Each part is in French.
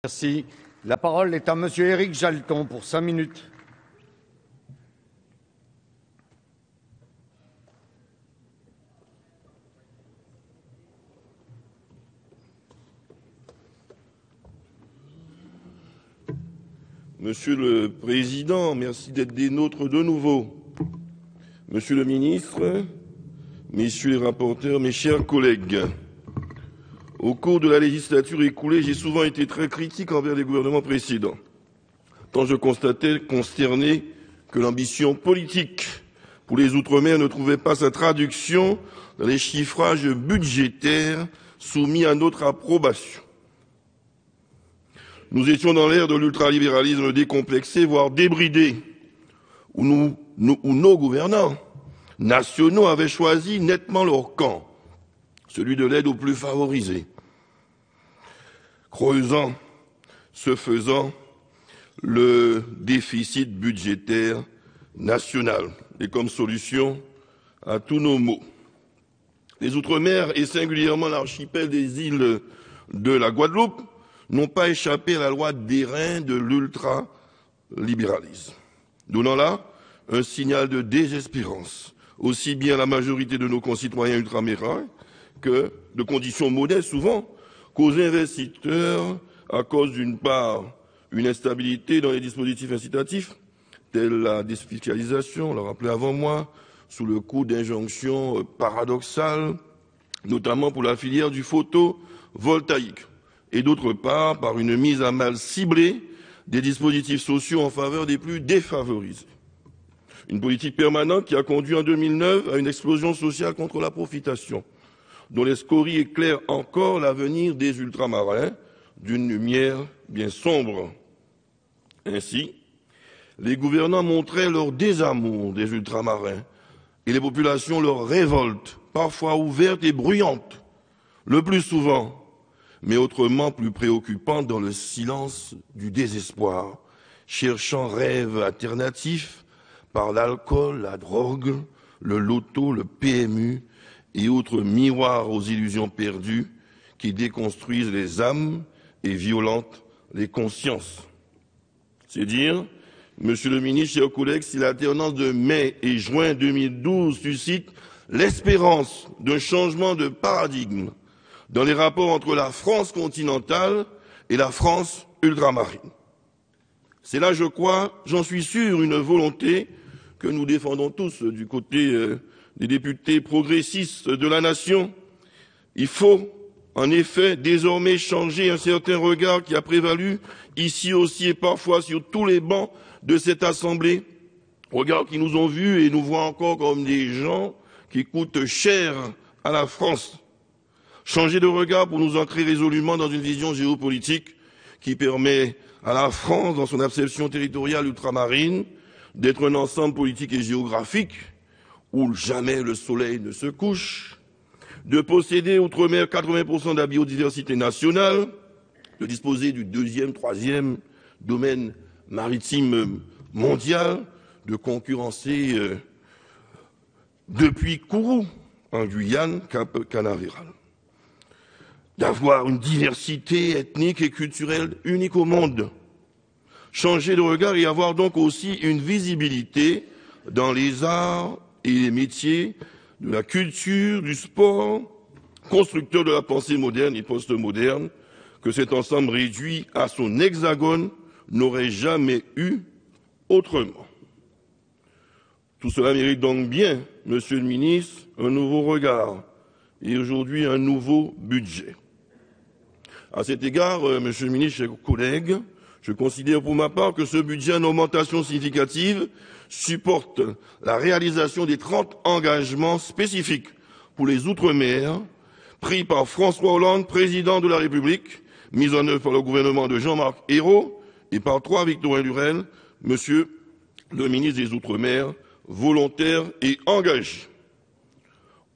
Merci. La parole est à Monsieur Éric Jalton pour 5 minutes. Monsieur le Président, merci d'être des nôtres de nouveau. Monsieur le Ministre, Messieurs les rapporteurs, mes chers collègues, au cours de la législature écoulée, j'ai souvent été très critique envers les gouvernements précédents, tant je constatais, consterné, que l'ambition politique pour les Outre-mer ne trouvait pas sa traduction dans les chiffrages budgétaires soumis à notre approbation. Nous étions dans l'ère de l'ultralibéralisme décomplexé, voire débridé, où nos gouvernants nationaux avaient choisi nettement leur camp, celui de l'aide aux plus favorisés, creusant, ce faisant, le déficit budgétaire national, et comme solution à tous nos maux. Les Outre-mer, et singulièrement l'archipel des îles de la Guadeloupe, n'ont pas échappé à la loi d'airain de l'ultralibéralisme, donnant là un signal de désespérance, aussi bien à la majorité de nos concitoyens ultramarins que de conditions modestes souvent, qu'aux investisseurs à cause d'une part une instabilité dans les dispositifs incitatifs, tels la défiscalisation, on l'a rappelé avant moi, sous le coup d'injonctions paradoxales, notamment pour la filière du photovoltaïque, et d'autre part par une mise à mal ciblée des dispositifs sociaux en faveur des plus défavorisés. Une politique permanente qui a conduit en 2009 à une explosion sociale contre la profitation, dont les scories éclairent encore l'avenir des ultramarins d'une lumière bien sombre. Ainsi, les gouvernants montraient leur désamour des ultramarins et les populations leur révolte, parfois ouverte et bruyante, le plus souvent, mais autrement plus préoccupante dans le silence du désespoir, cherchant rêves alternatifs par l'alcool, la drogue, le loto, le PMU et autres miroirs aux illusions perdues qui déconstruisent les âmes et violentent les consciences. C'est dire, Monsieur le Ministre, chers collègues, si l'alternance de mai et juin 2012 suscite l'espérance d'un changement de paradigme dans les rapports entre la France continentale et la France ultramarine. C'est là, je crois, j'en suis sûr, une volonté que nous défendons tous du côté des députés progressistes de la nation. Il faut, en effet, désormais changer un certain regard qui a prévalu ici aussi et parfois sur tous les bancs de cette Assemblée, regard qui nous ont vus et nous voient encore comme des gens qui coûtent cher à la France. Changer de regard pour nous ancrer résolument dans une vision géopolitique qui permet à la France, dans son acception territoriale ultramarine, d'être un ensemble politique et géographique où jamais le soleil ne se couche, de posséder outre-mer 80% de la biodiversité nationale, de disposer du 2e, 3e domaine maritime mondial, de concurrencer depuis Kourou, en Guyane, Cap Canaveral, d'avoir une diversité ethnique et culturelle unique au monde, changer de regard et avoir donc aussi une visibilité dans les arts et les métiers de la culture, du sport, constructeur de la pensée moderne et postmoderne, que cet ensemble réduit à son hexagone n'aurait jamais eu autrement. Tout cela mérite donc bien, Monsieur le Ministre, un nouveau regard et aujourd'hui un nouveau budget. À cet égard, Monsieur le Ministre, chers collègues, je considère pour ma part que ce budget en augmentation significative supporte la réalisation des 30 engagements spécifiques pour les Outre-mer pris par François Hollande, président de la République, mis en œuvre par le gouvernement de Jean-Marc Ayrault et par 3 Victorin Lurel, Monsieur le ministre des Outre-mer, volontaire et engagé.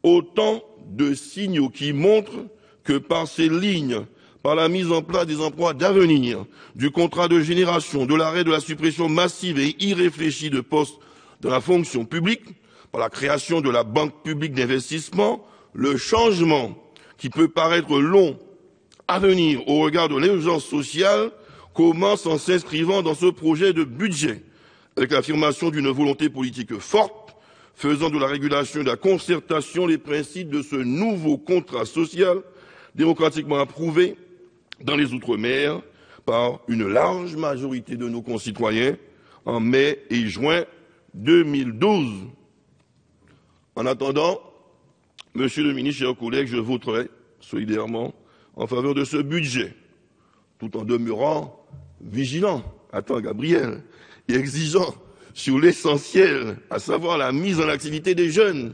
Autant de signaux qui montrent que par ces lignes, par la mise en place des emplois d'avenir, du contrat de génération, de l'arrêt de la suppression massive et irréfléchie de postes dans la fonction publique, par la création de la Banque publique d'investissement, le changement qui peut paraître long à venir au regard de l'urgence sociale commence en s'inscrivant dans ce projet de budget, avec l'affirmation d'une volonté politique forte, faisant de la régulation et de la concertation les principes de ce nouveau contrat social démocratiquement approuvé dans les Outre-mer par une large majorité de nos concitoyens en mai et juin 2012. En attendant, Monsieur le ministre, chers collègues, je voterai solidairement en faveur de ce budget, tout en demeurant vigilant, attends Gabriel, et exigeant sur l'essentiel, à savoir la mise en activité des jeunes,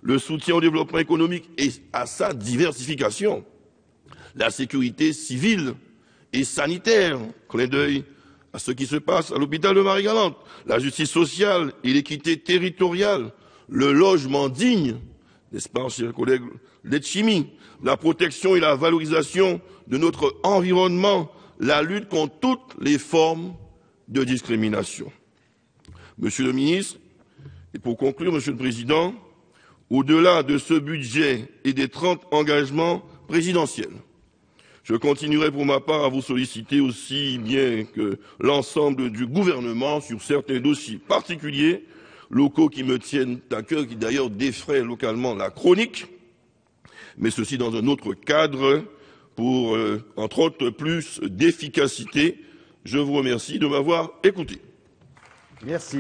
le soutien au développement économique et à sa diversification, la sécurité civile et sanitaire, clin d'œil à ce qui se passe à l'hôpital de Marie-Galante, la justice sociale et l'équité territoriale, le logement digne, n'est-ce pas, chers collègues, Letchimy, la protection et la valorisation de notre environnement, la lutte contre toutes les formes de discrimination. Monsieur le ministre, et pour conclure, Monsieur le Président, au-delà de ce budget et des 30 engagements présidentiels, je continuerai pour ma part à vous solliciter aussi bien que l'ensemble du gouvernement sur certains dossiers particuliers, locaux qui me tiennent à cœur, qui d'ailleurs défraient localement la chronique, mais ceci dans un autre cadre pour, entre autres, plus d'efficacité. Je vous remercie de m'avoir écouté. Merci.